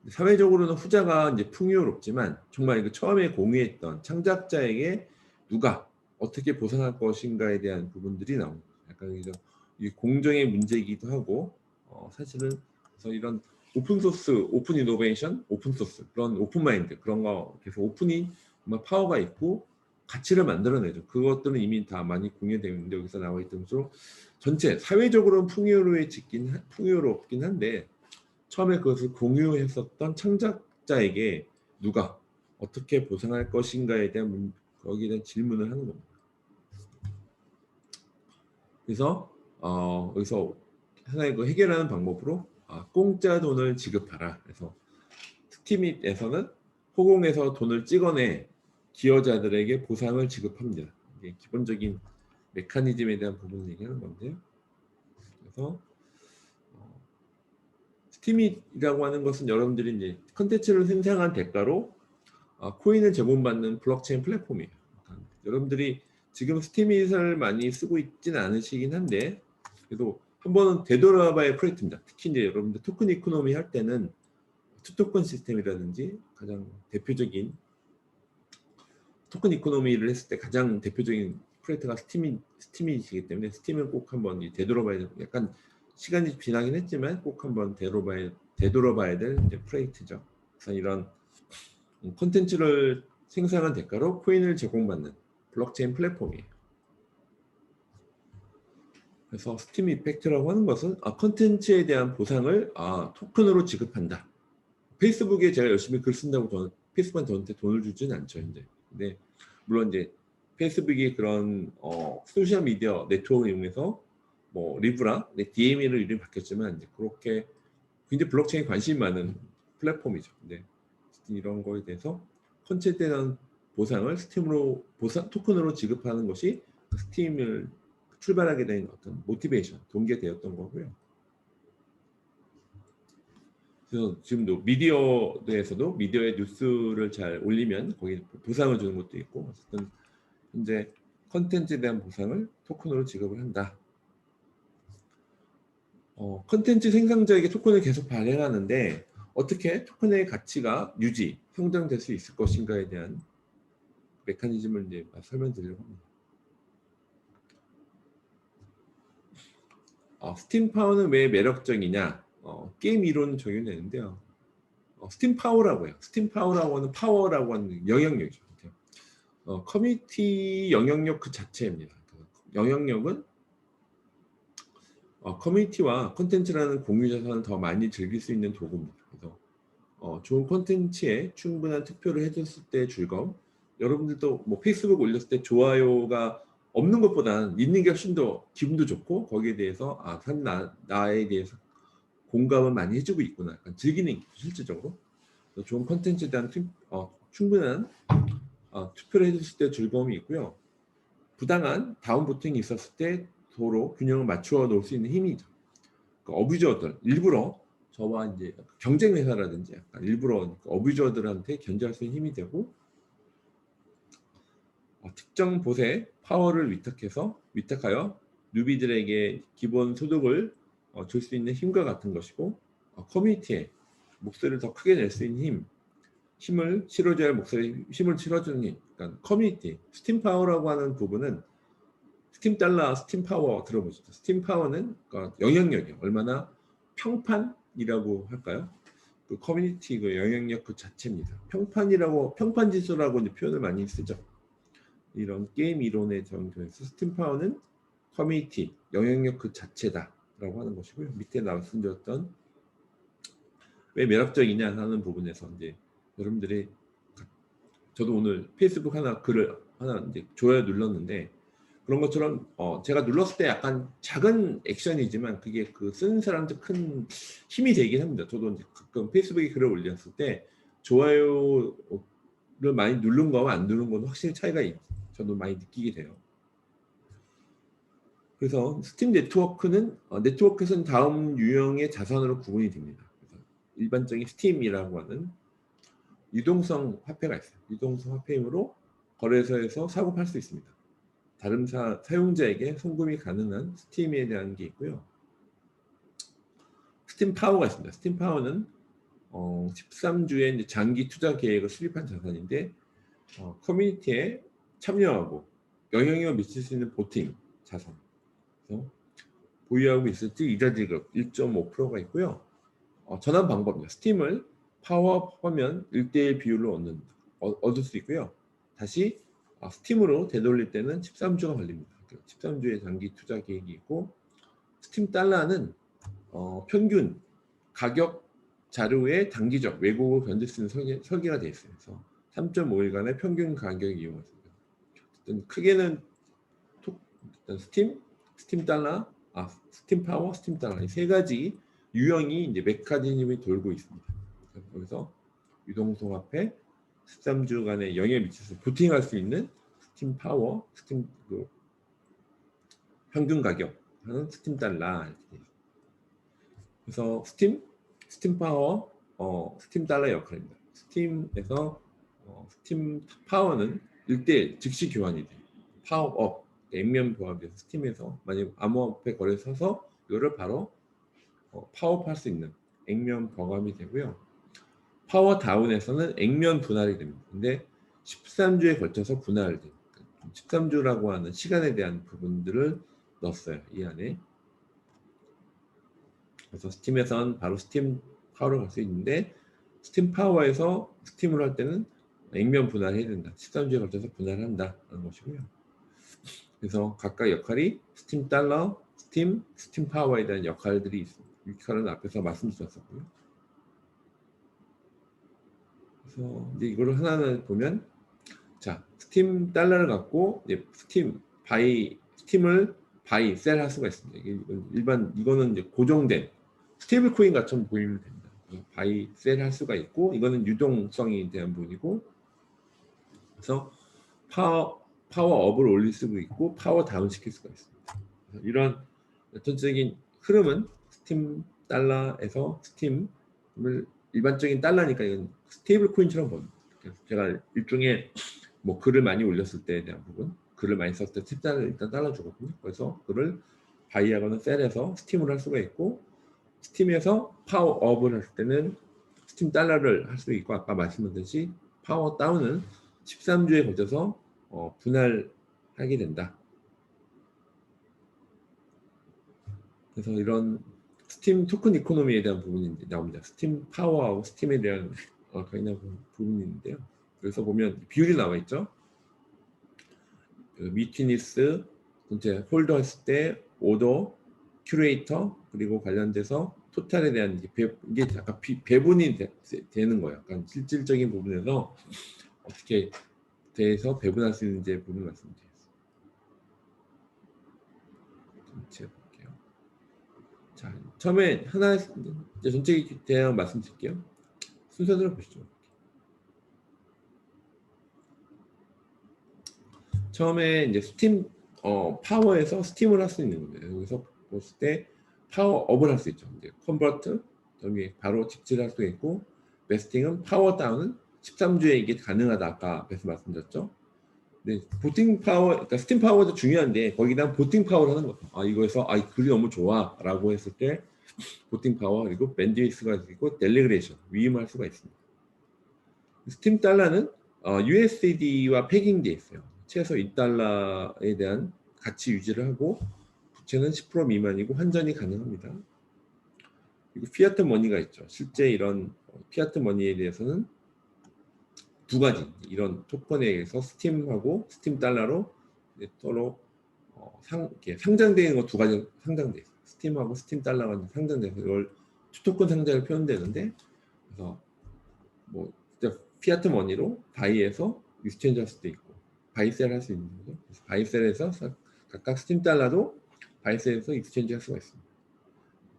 S1: 사회적으로는 후자가 이제 풍요롭지만 정말 그 처음에 공유했던 창작자에게 누가 어떻게 보상할 것인가에 대한 부분들이 나옵니다. 약간 이 공정의 문제이기도 하고 사실은 그래서 이런 오픈 소스, 오픈 이노베이션, 오픈 소스 그런 오픈 마인드 그런 거 계속 오픈이 정말 파워가 있고 가치를 만들어내죠. 그것들은 이미 다 많이 공유되어 있는데 여기서 나와 있던 것으로 전체 사회적으로는 풍요롭긴 한데 처음에 그것을 공유했었던 창작자에게 누가 어떻게 보상할 것인가에 대한 거기에 대한 질문을 하는 겁니다. 그래서 여기서 하나의 그 해결하는 방법으로 공짜 돈을 지급하라. 그래서 스팀에서는 호공에서 돈을 찍어내 기여자들에게 보상을 지급합니다. 이게 기본적인 메커니즘에 대한 부분을 얘기하는 건데요. 그래서 스팀이라고 하는 것은 여러분들이 이제 컨텐츠를 생성한 대가로 코인을 제공받는 블록체인 플랫폼이에요. 여러분들이 지금 스팀잇을 많이 쓰고 있지는 않으시긴 한데 그래도 한 번은 되돌아봐야 프로젝트입니다. 특히 이제 여러분들 토큰 이코노미 할 때는 투토큰 시스템이라든지 가장 대표적인 토큰 이코노미를 했을 때 가장 대표적인 프로젝트가 스팀이시기 때문에 스팀을 꼭 한번 되돌아봐야 돼요. 약간 시간이 지나긴 했지만 꼭 한번 되돌아봐야 될 프로젝트죠. 그래서 이런 콘텐츠를 생산한 대가로 코인을 제공받는 블록체인 플랫폼이에요. 그래서 스팀 이펙트라고 하는 것은 콘텐츠에 대한 보상을 토큰으로 지급한다. 페이스북에 제가 열심히 글 쓴다고 저는 페이스북은 저한테 돈을 주지는 않죠. 근데 물론 이제 페이스북이 그런 소셜 미디어 네트워크를 이용해서 뭐 리브라, DMA로 이름이 바뀌었지만 이제 그렇게 굉장히 블록체인 관심이 많은 플랫폼이죠. 근데 이런 거에 대해서 콘텐츠에 대한 보상을 토큰으로 지급하는 것이 스팀을 출발하게 된 어떤 모티베이션, 동기가 되었던 거고요. 그래서 지금도 미디어에서도 미디어에 뉴스를 잘 올리면 거기 보상을 주는 것도 있고 어쨌든 현재 컨텐츠에 대한 보상을 토큰으로 지급을 한다. 컨텐츠 생성자에게 토큰을 계속 발행하는데 어떻게 토큰의 가치가 유지, 형성될 수 있을 것인가에 대한 메커니즘을 이제 설명드리려고 합니다. 스팀 파워는 왜 매력적이냐? 게임 이론을 적용되는데요. 스팀 파워라고 해요. 스팀 파워라고 하는 파워라고 하는 영향력이죠. 커뮤니티 영향력 그 자체입니다. 영향력은 커뮤니티와 콘텐츠라는 공유 자산을 더 많이 즐길 수 있는 도구입니다. 그래서 좋은 콘텐츠에 충분한 투표를 해줬을 때 즐거움. 여러분들도 뭐 페이스북 올렸을 때 좋아요가 없는 것보다는 있는 게 훨씬 더 기분도 좋고 거기에 대해서 나에 대해서 공감을 많이 해주고 있구나. 약간 즐기는 실질적으로 좋은 콘텐츠에 대한 충분한 투표를 해줬을 때 즐거움이 있고요. 부당한 다운보팅이 있었을 때 서로 균형을 맞추어 놓을 수 있는 힘이죠. 그러니까 어뷰저들 일부러 저와 이제 경쟁 회사라든지 약간 일부러 어뷰저들한테 견제할 수 있는 힘이 되고 특정 봇의 파워를 위탁하여 뉴비들에게 기본 소득을 줄 수 있는 힘과 같은 것이고 커뮤니티에 목소리를 더 크게 낼 수 있는 힘을 실어줘야 힘을 실어주는 힘. 그러니까 커뮤니티 스팀 파워라고 하는 부분은 스팀 달러, 스팀 파워 들어보시죠. 스팀 파워는 영향력이에요. 얼마나 평판이라고 할까요? 그 커뮤니티 그 영향력 그 자체입니다. 평판 지수라고 이제 표현을 많이 쓰죠. 이런 게임 이론의 정도에서 스팀 파워는 커뮤니티 영향력 그 자체다라고 하는 것이고요. 밑에 말씀드렸던 왜 매력적이냐 하는 부분에서 이제 여러분들이 저도 오늘 페이스북 글을 하나 이제 좋아요 눌렀는데 그런 것처럼 제가 눌렀을 때 약간 작은 액션이지만 그게 그 쓰는 사람한테 큰 힘이 되긴 합니다. 저도 이제 가끔 페이스북에 글을 올렸을 때 좋아요를 많이 누른 거와 안 누른 거는 확실히 차이가 저도 많이 느끼게 돼요. 그래서 스팀 네트워크에서는 다음 유형의 자산으로 구분이 됩니다. 그래서 일반적인 스팀이라고 하는 유동성 화폐가 있어요. 유동성 화폐이므로 거래소에서 사고 팔 수 있습니다. 다른 사용자에게 송금이 가능한 스팀에 대한 게 있고요. 스팀 파워가 있습니다. 스팀 파워는 13주의 이제 장기 투자 계획을 수립한 자산인데 커뮤니티에 참여하고 영향력을 미칠 수 있는 보팅 자산. 그래서 보유하고 있을 때 이자 지급 1.5%가 있고요. 전환 방법입니다. 스팀을 파워하면 1:1 비율로 얻을 수 있고요. 다시 스팀으로 되돌릴 때는 13주가 걸립니다. 13주의 장기 투자 계획이 있고 스팀 달러는 평균 가격 자료의 단기적 왜곡을 견딜 수 있는 설계가 되어 있어요. 그래서 3.5일간의 평균 가격을 이용했습니다. 크게는 스팀 달러, 스팀 파워, 스팀 달러 이 세 가지 유형이 이제 메커니즘이 돌고 있습니다. 거기서 유동성 화폐 13주간의 영향을 미쳐서 부팅할 수 있는 스팀 파워, 스팀 평균 가격 하는 스팀 달러. 그래서 스팀 파워, 스팀 달러의 역할입니다. 스팀에서 스팀 파워는 1:1 즉시 교환이 돼요. 파워업, 액면 보합에서 스팀에서 만약 암호화폐 거래에 서서 이거를 바로 파워업할 수 있는 액면 보감이 되고요. 파워 다운에서는 액면 분할이 됩니다. 근데 13주에 걸쳐서 분할이 됩니다. 13주라고 하는 시간에 대한 부분들을 넣었어요. 이 안에. 그래서 스팀에선 바로 스팀 파워로 갈 수 있는데 스팀 파워에서 스팀을 할 때는 액면 분할해야 된다. 13주에 걸쳐서 분할한다 하는 것이고요. 그래서 각각 역할이 스팀 달러, 스팀 파워에 대한 역할들이 있습니다. 이 역할은 앞에서 말씀드렸었고요. 그래서 이제 이거를 하나하나 보면 자, 스팀 달러를 갖고 이제 스팀을 바이, 셀 할 수가 있습니다. 이거는 이제 고정된 스테이블 코인 같은 보이면 됩니다. 바이, 셀 할 수가 있고 이거는 유동성에 대한 부분이고 그래서 파워업을 올릴 수도 있고 파워 다운 시킬 수가 있습니다. 이런 전체적인 흐름은 스팀 달러에서 스팀을 일반적인 달러니까 이건 스테이블 코인처럼 봅니다. 그래서 제가 일종의 뭐 글을 많이 올렸을 때에 대한 부분, 글을 많이 썼을 때 스팀 달러를 일단 달아주거든요. 그래서 그를 바이하거나 셀에서 스팀을 할 수가 있고, 스팀에서 파워업을 할 때는 스팀 달러를 할 수 있고, 아까 말씀드렸듯이 파워 다운은 13주에 걸쳐서 분할하게 된다. 그래서 이런 스팀 토큰 이코노미에 대한 부분이 나옵니다. 스팀 파워하고 스팀에 대한 관련 부분이 있는데요. 그래서 보면 비율이 나와 있죠. 미티니스, 이제 홀더 했을 때 오더, 큐레이터, 그리고 관련돼서 토탈에 대한 이게 약간 배분이 되는 거예요. 약간 실질적인 부분에서 어떻게 대해서 배분할 수 있는지 부분을 말씀드리겠습니다. 볼게요. 자, 처음에 하나 전체 대항 말씀드릴게요. 순서대로 보시죠. 처음에 이제 스팀 파워에서 스팀을 할 수 있는 거예요. 여기서 봤을 때 파워업을 할 수 있죠. 이제 컨버트 여기 바로 직질할 수 있고, 베스팅은 파워 다운은 13주에 이게 가능하다. 아까 앞에서 말씀드렸죠. 네, 보팅 파워, 그러니까 스팀 파워도 중요한데 거기다 보팅 파워를 하는 거죠. 이거에서 글이 너무 좋아라고 했을 때 보팅 파워, 그리고 밴드위스가 있고 델리그레이션 위임할 수가 있습니다. 스팀 달러는 USD와 패깅되어 있어요. 최소 1달러에 대한 가치 유지를 하고, 부채는 10% 미만이고 환전이 가능합니다. 그리고 피아트 머니가 있죠. 실제 이런 피아트 머니에 대해서는 두 가지, 이런 토큰에 의해서 스팀하고 스팀 달러로 서로 상장되는 거 두 가지 상장돼 있어요. 스팀하고 스팀 달러가 상장돼서 이걸 투토큰 상장을 표현되는데, 그래서 뭐 피아트 머니로 바이에서 익스체인지 할 수도 있고 바이셀 할 수 있는 거죠. 그래서 바이셀에서 각각 스팀 달러도 바이셀에서 익스체인지 할 수가 있습니다.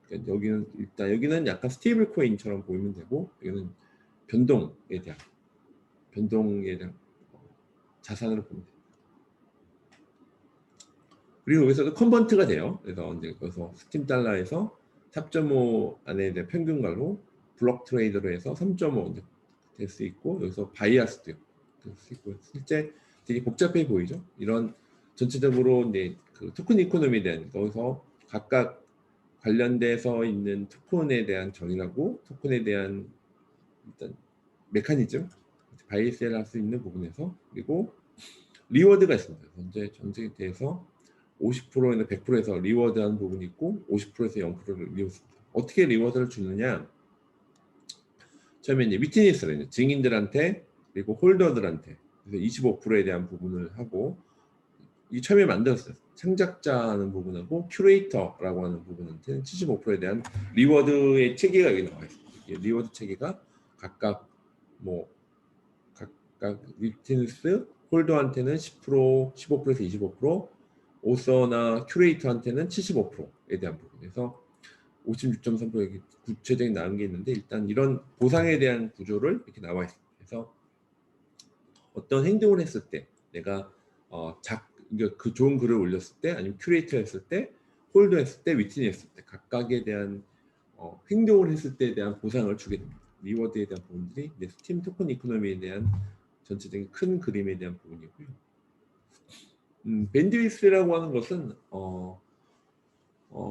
S1: 그러니까 여기는 일단 여기는 약간 스테이블 코인처럼 보이면 되고, 여기는 변동에 대한 자산으로 보면 돼요. 그리고 여기서도 컨버트가 돼요. 그래서 이제 그래서 스팀 달러에서 4.5 안에 대한 평균가로 블록 트레이더로 해서 3.5 될 수 있고, 여기서 바이할 수도 될 수 있고, 실제 되게 복잡해 보이죠. 이런 전체적으로 이제 그 토큰 이코노미에 대한, 거기서 각각 관련돼서 있는 토큰에 대한 정의하고 토큰에 대한 일단 메커니즘, 바이셀 할 수 있는 부분에서, 그리고 리워드가 있습니다. 현재 전체에 대해서 50%에서 100%에서 리워드하는 부분이 있고, 50%에서 0%를 리워드입니다. 어떻게 리워드를 주느냐? 처음에 이제 위트니스를 증인들한테, 그리고 홀더들한테, 그래서 25%에 대한 부분을 하고, 이 처음에 만들었어요. 창작자하는 부분하고 큐레이터라고 하는 부분한테는 75%에 대한 리워드의 체계가 여기 나와 있습니다. 리워드 체계가 각각 위트니스, 홀더한테는 10%, 15%에서 25%, 오서나 큐레이터한테는 75%에 대한 부분에서 56.3% 구체적인 나온 게 있는데, 일단 이런 보상에 대한 구조를 이렇게 나와 있습니다. 그래서 어떤 행동을 했을 때, 내가 그 좋은 글을 올렸을 때, 아니면 큐레이터 했을 때, 홀더 했을 때, 위트니 했을 때, 각각에 대한 행동을 했을 때에 대한 보상을 주게 됩니다. 리워드에 대한 부분들이 스팀 토큰 이코노미에 대한 전체적인 큰 그림에 대한 부분이고요. 밴드위스라고 하는 것은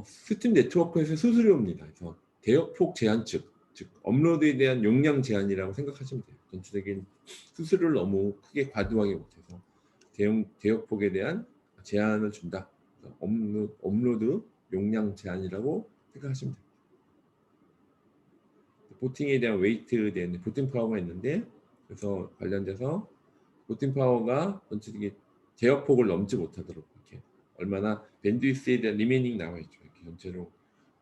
S1: 스팀 네트워크에서 수수료입니다. 그래서 대역폭 제한 즉 업로드에 대한 용량 제한이라고 생각하시면 돼요. 전체적인 수수료를 너무 크게 과도하게 못해서 대역폭에 대한 제한을 준다. 업로드 용량 제한이라고 생각하시면 돼요. 보팅에 대한 웨이트에 대한 보팅 파워가 있는데, 그래서 관련돼서 보팅 파워가 전체적인 대역폭을 넘지 못하도록 이렇게 얼마나 밴드위스에 대한 리메이닝 나와 있죠. 이렇게 전체로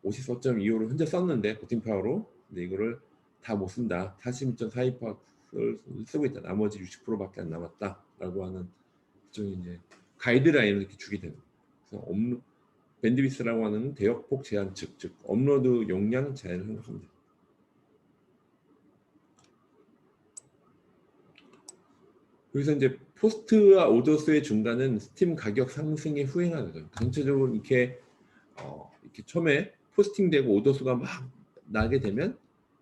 S1: 54.25를 현재 썼는데 보팅 파워로, 근데 이거를 다 못 쓴다. 46.42%를 쓰고 있다. 나머지 60%밖에 안 남았다라고 하는 일종의 이제 가이드라인을 이렇게 주게 되는 거예요. 그래서 밴드위스라고 하는 대역폭 제한 즉 업로드 용량 제한을 생각합니다. 여기서 이제 포스트와 오더스의 중간은 스팀 가격 상승에 후행하는 거죠. 전체적으로 이렇게 처음에 포스팅되고 오더수가 막 나게 되면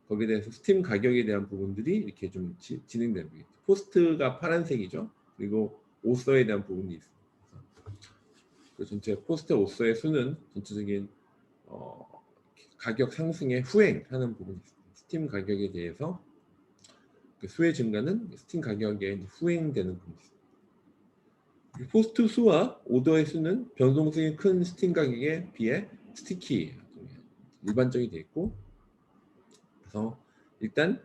S1: 거기에 대해서 스팀 가격에 대한 부분들이 이렇게 좀 진행되는 거예요. 포스트가 파란색이죠. 그리고 오서에 대한 부분이 있습니다. 그 전체 포스트 오서의 수는 전체적인 가격 상승의 후행하는 부분이 있습니다. 스팀 가격에 대해서 그 수의 증가는 스팀 가격에 후행되는 부분이 있습니다. 포스트 수와 오더의 수는 변동성이 큰 스팀 가격에 비해 스티키 일반적이 되어 있고, 그래서 일단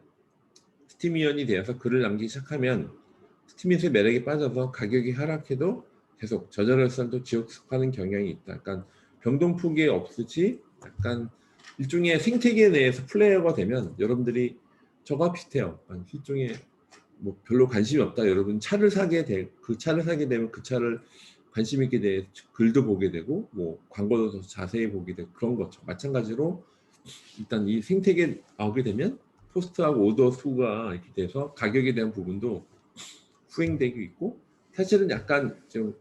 S1: 스팀이언이 되어서 글을 남기기 시작하면 스팀잇의 매력에 빠져서 가격이 하락해도 계속 저자로서도 지속하는 경향이 있다. 약간 변동폭이 없으지 약간 일종의 생태계 내에서 플레이어가 되면 여러분들이 저가 비슷해요. 일종의 뭐 별로 관심이 없다. 여러분 차를 사게 그 차를 사게 되면 그 차를 관심 있게 돼 글도 보게 되고 뭐 광고도 더 자세히 보게 되고 그런 거죠. 마찬가지로 일단 이 생태계에 나오게 되면 포스트하고 오더 수가 이렇게 돼서 가격에 대한 부분도 후행되고 있고, 사실은 약간 좀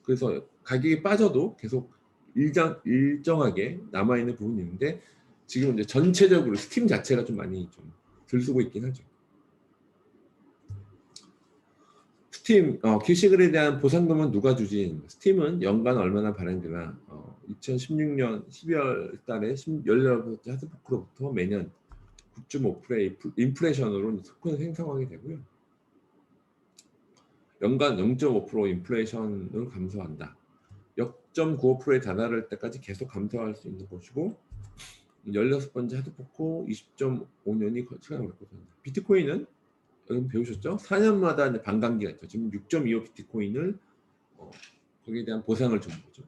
S1: 그래서 가격이 빠져도 계속 일정하게 남아있는 부분이 있는데, 지금 이제 전체적으로 스팀 자체가 좀 많이 좀 들쓰고 있긴 하죠. 스팀 게시글에 대한 보상금은 누가 주지? 스팀은 연간 얼마나 발행되나 2016년 12월 달에 18번째 하드포크로부터 매년 9.5%의 인플레이션으로 토큰을 생성하게 되고요. 연간 0.5% 인플레이션을 감소한다. 0.95%에 달할 때까지 계속 감소할 수 있는 것이고, 16번째 하드포크 20.5년이 시간을 갖고 있습니다. 비트코인은 여러분 배우셨죠? 4년마다 이제 반감기가 있죠. 지금 6.25 비트코인을 거기에 대한 보상을 주는 거죠.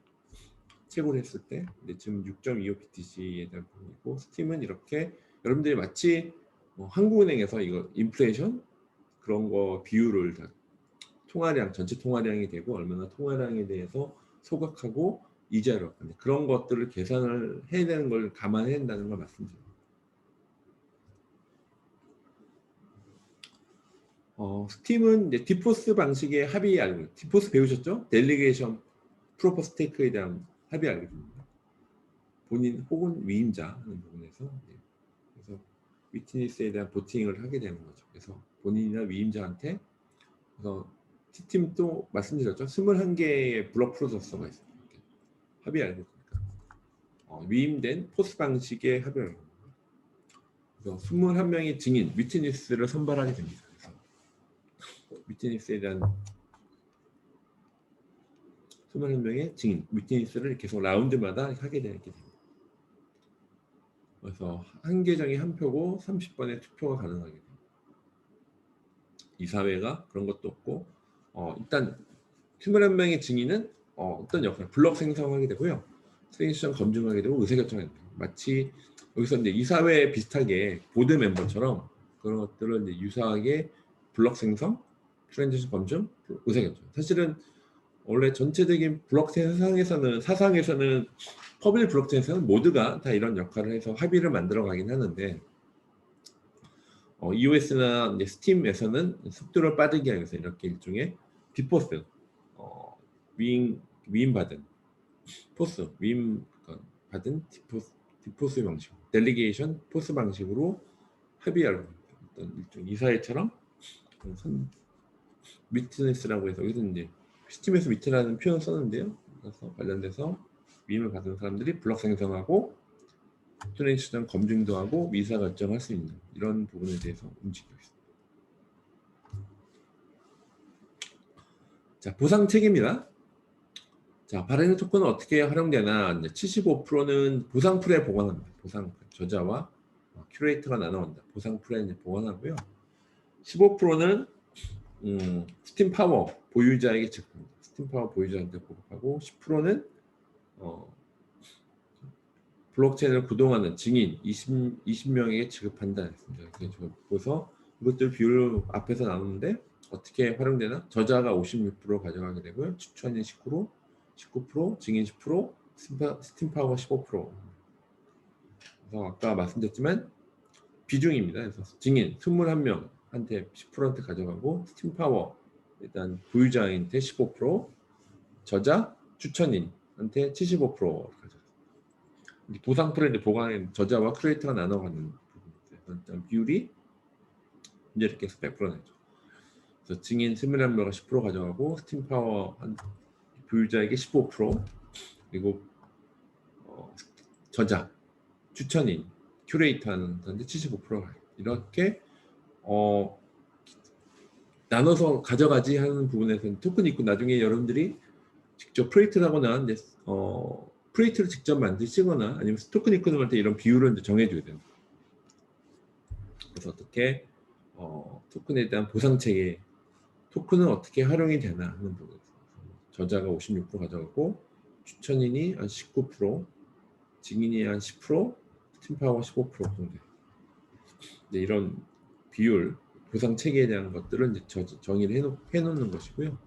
S1: 채굴 했을 때. 근데 지금 6.25 BTC에 대한 부분이고, 스팀은 이렇게 여러분들이 마치 한국은행에서 이거 인플레이션 그런 거 비율을 다 통화량, 전체 통화량이 되고 얼마나 통화량에 대해서 소각하고 이자로 그런 것들을 계산을 해야 되는 걸 감안해야 된다는 걸 말씀드립니다. 스팀은 이제 디포스 방식의 합의 알고리즘, 디포스 배우셨죠? 델리게이션 프로퍼 스테이크에 대한 합의 알고리즘입니다. 본인 혹은 위임자 하는 부분에서 그래서 위트니스에 대한 보팅을 하게 되는 거죠. 그래서 본인이나 위임자한테 그래서 T팀도 말씀드렸죠. 21개의 블록 프로세서가 있어요. 합의 알고리즘이니까 위임된 포스 방식의 합의 알고리즘. 그래서 21명의 증인 위트니스를 선발하게 됩니다. 그래서 위트니스에 대한 21명의 증인 위트니스를 계속 라운드마다 하게 되게 됩니다. 그래서 한 계정이 한 표고 30번의 투표가 가능하게 됩니다. 이사회가 그런 것도 없고 일단 21명의 증인은 어떤 역할, 블록 생성하게 되고요. 트랜지션 검증하게 되고 의사결정하게 됩니다. 마치 여기서 이제 이사회 비슷하게 보드 멤버처럼 그런 것들을 이제 유사하게 블록 생성, 트랜지션 검증, 의사결정. 사실은 원래 전체적인 블록체인 사상에서는 퍼블릭 블록체인에서는 모두가 다 이런 역할을 해서 합의를 만들어 가긴 하는데 EOS나 스팀에서는 속도를 빠르게 하기 위해서 이렇게 일종의 디포스 위임받은 포스 위임받은 디포스 방식 델리게이션 포스 방식으로 합의하는 어떤 일종 이사회처럼 위트니스라고 해서 여기서 이제 스팀에서 위트라는 표현 썼는데요. 그래서 관련돼서 위임을 받은 사람들이 블록 생성하고 트랜지션 검증도 하고 의사 결정할 수 있는 이런 부분에 대해서 움직이고 있습니다. 자, 보상 책임이다. 자, 발행 토큰은 어떻게 활용되나? 75%는 보상 풀에 보관합니다. 보상 저자와 큐레이터가 나눠온다. 보상 풀에 보관하고요. 15%는 스팀 파워 보유자에게 지급합니다. 스팀 파워 보유자한테 보급하고 10%는 블록체인을 구동하는 증인 20명에게 지급한다. 그래서 이것들 비율을 앞에서 나누는데 어떻게 활용되나? 저자가 56% 가져가게 되고요. 추천인 19%, 증인 10%, 스팀 파워가 15%. 그래서 아까 말씀드렸지만 비중입니다. 그래서 증인 21명한테 10% 가져가고 스팀 파워 일단 보유자한테 15%, 저자 추천인한테 75% 가져가요. 보상 프레임을 보관하는 저자와 크리에이터가 나눠가는 부분인데 비율이 이제 이렇게 해서 100%죠. 그래서 증인 21명가 10% 가져가고 스팀 파워 한 보유자에게 15%, 그리고 저자, 추천인, 큐레이터 하는 건데 75%가 이렇게 나눠서 가져가지 하는 부분에서는 토큰이 있고 나중에 여러분들이 직접 프로젝트를 하거나 프로젝트를 직접 만드시거나 아니면 토큰 이코노미한테 이런 비율을 이제 정해줘야 됩니다. 그래서 어떻게 토큰에 대한 보상 체계, 토큰은 어떻게 활용이 되나 하는 부분. 저자가 56% 가져가고 추천인이 한 19%, 증인이 한 10%, 스팀파워가 15% 정도. 이제 이런 비율, 보상 체계에 대한 것들은 이제 정의를 해놓는 것이고요.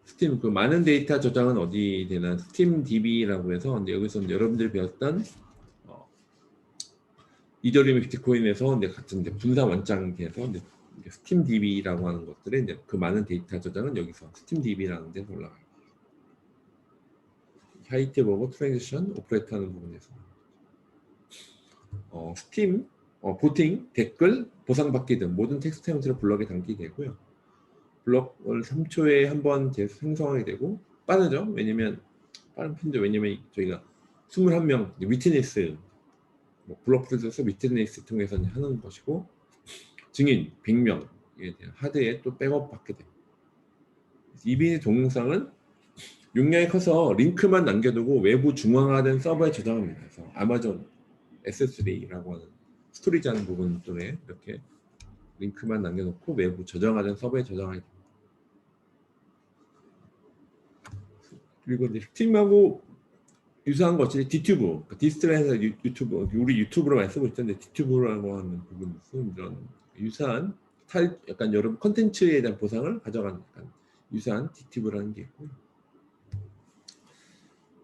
S1: 스팀 그 많은 데이터 저장은 어디 되나 스팀 DB라고 해서 이제 여기서 이제 여러분들이 배웠던 이더리움 비트코인에서 이제 같은 이제 분산 원장에서 이제 스팀 DB라고 하는 것들에 이제 그 많은 데이터 저장은 여기서 스팀 DB라는 데서 올라가요. 하이트 버거 트랜지션 오퍼레이터 하는 부분에서 스팀 보팅 댓글 보상받기 등 모든 텍스트 형태로 블럭에 담기 되고요. 블럭을 3초에 한번 생성하게 되고 빠르죠. 왜냐면 빠른 편이죠. 왜냐면 저희가 21명 위트니스 블록 프로듀서 위트니스 통해서 하는 것이고 증인 100명에 대한 하드에 또 백업 받게 됩니다. 이빈의 동영상은 용량이 커서 링크만 남겨두고 외부 중앙화된 서버에 저장합니다. 그래서 아마존 S3라고 하는 스토리지 하는 부분들에 이렇게 링크만 남겨놓고 외부 저장화된 서버에 저장하게 됩니다. 그리고 이제 스팀하고 유사한 것이 디튜브, 디스트레에서 유튜브, 우리 유튜브로 많이 쓰고 있던데 디튜브라고 하는 부분에서 이런 유사한 약간 여러분 컨텐츠에 대한 보상을 가져가는 약간 유사한 디튜브라는 게 있고요.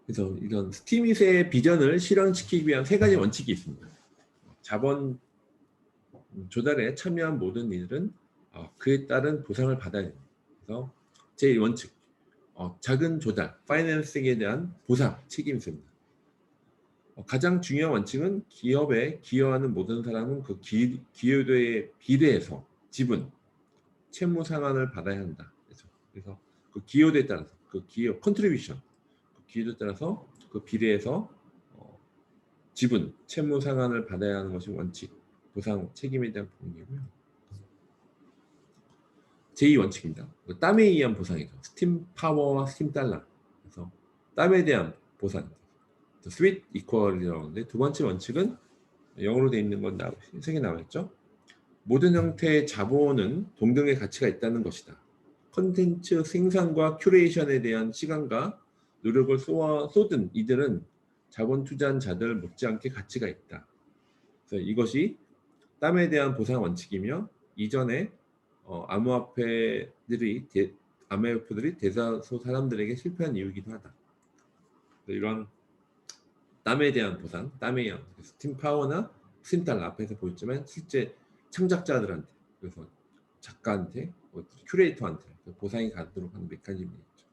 S1: 그래서 이런 스팀잇의 비전을 실현시키기 위한 3가지 원칙이 있습니다. 자본 조달에 참여한 모든 이들은 그에 따른 보상을 받아야 됩니다. 그래서 제1원칙, 작은 조달, 파이낸싱에 대한 보상, 책임이 있습니다. 가장 중요한 원칙은 기업에 기여하는 모든 사람은 그 기여도에 비례해서 지분, 채무 상환을 받아야 한다. 그래서 그 기여도에 따라서 그 기여, 컨트리뷰션, 그 기여도에 따라서 그 비례해서 지분, 채무 상환을 받아야 하는 것이 원칙, 보상 책임에 대한 부분이고요. 제2원칙입니다. 땀에 의한 보상이죠. 스팀 파워와 스팀 달러. 그래서 땀에 대한 보상. 스윗 이퀄이라고 하는데 두 번째 원칙은 영어로 되어 있는 건 색이 나와 있죠. 모든 형태의 자본은 동등의 가치가 있다는 것이다. 컨텐츠 생산과 큐레이션에 대한 시간과 노력을 쏟은 이들은 자본 투자한 자들 못지않게 가치가 있다. 그래서 이것이 땀에 대한 보상 원칙이며 이전에 암호화폐들이 대다수 사람들에게 실패한 이유이기도 하다. 이런 땀에 대한 보상, 땀에 의한 스팀 파워나 스팀 달러 앞에서 보였지만 실제 창작자들한테 그래서 작가한테 큐레이터한테 보상이 가도록 하는 메커니즘이 있죠.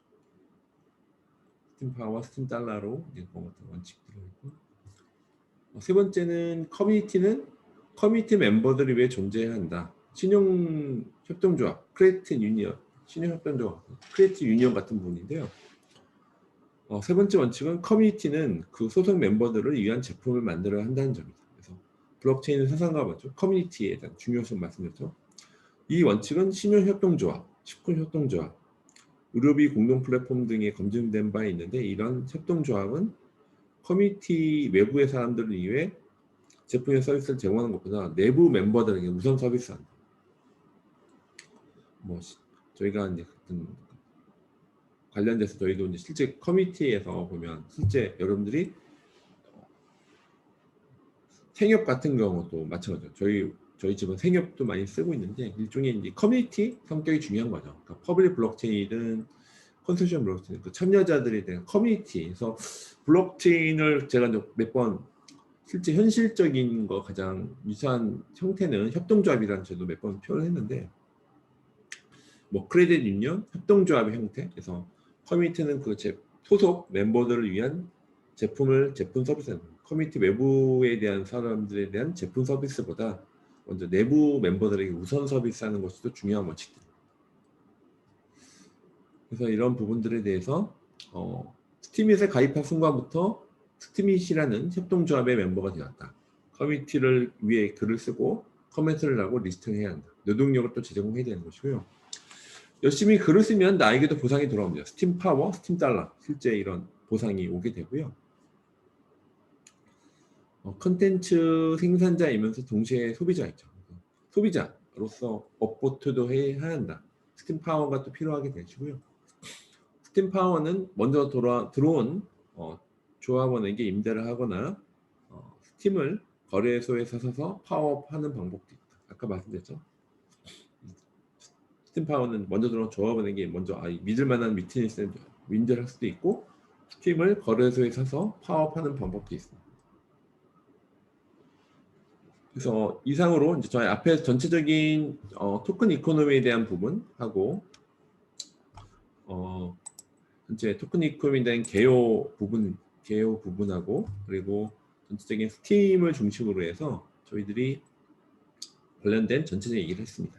S1: 스팀 파워와 스팀 달러로 그런 것들 원칙들이 있고 세 번째는 커뮤니티 멤버들이 왜 존재해야 한다. 신용협동조합, 크레디트 유니언, 신용협동조합, 크레디트 유니언 같은 부분인데요. 세 번째 원칙은 커뮤니티는 그 소속 멤버들을 위한 제품을 만들어야 한다는 점입니다. 그래서 블록체인은 세상과 맞죠. 커뮤니티에 대한 중요성 말씀드렸죠. 이 원칙은 신용협동조합, 식품협동조합, 의료비 공동 플랫폼 등에 검증된 바 있는데 이런 협동조합은 커뮤니티 외부의 사람들을 위해 제품의 서비스를 제공하는 것보다 내부 멤버들에게 우선 서비스한다. 저희가 이제 관련돼서 저희도 이제 실제 커뮤니티에서 보면 실제 여러분들이 생협 같은 경우도 마찬가지죠. 저희 집은 생협도 많이 쓰고 있는데 일종의 이제 커뮤니티 성격이 중요한 거죠. 그러니까 퍼블릭 블록체인이든 컨소시엄 블록체인, 그 참여자들에 대한 커뮤니티에서 블록체인을 제가 몇 번 실제 현실적인 거 가장 유사한 형태는 협동조합이라는 저도 몇 번 표현했는데 크레딧 유니언 협동조합의 형태. 그래서 커뮤니티는 그 소속 멤버들을 위한 제품 서비스, 커뮤니티 외부에 대한 사람들에 대한 제품 서비스보다 먼저 내부 멤버들에게 우선 서비스하는 것이 더 중요한 원칙들. 그래서 이런 부분들에 대해서 스팀잇에 가입한 순간부터 스팀잇이라는 협동조합의 멤버가 되었다. 커뮤니티를 위해 글을 쓰고 코멘트를 하고 리스트를 해야 한다. 노동력을 또 제공해야 되는 것이고요. 열심히 글을 쓰면 나에게도 보상이 돌아옵니다. 스팀 파워, 스팀 달러, 실제 이런 보상이 오게 되고요. 컨텐츠 생산자이면서 동시에 소비자이죠. 소비자로서 업보트도 해야 한다. 스팀 파워가 또 필요하게 되시고요. 스팀 파워는 먼저 들어온 조합원에게 임대를 하거나 스팀을 거래소에서 사서 파워업하는 방법도 있다. 아까 말씀드렸죠. 스팀 파워는 먼저 들어온 조합원에게 먼저 믿을 만한 미팅을 윈드를 할 수도 있고 스팀을 거래소에 사서 파워업하는 방법도 있습니다. 그래서 이상으로 이제 저희 앞에 전체적인 토큰 이코노미에 대한 부분하고 전체 토큰 이코노미에 대한 개요 부분하고 그리고 전체적인 스팀을 중심으로 해서 저희들이 관련된 전체적인 얘기를 했습니다.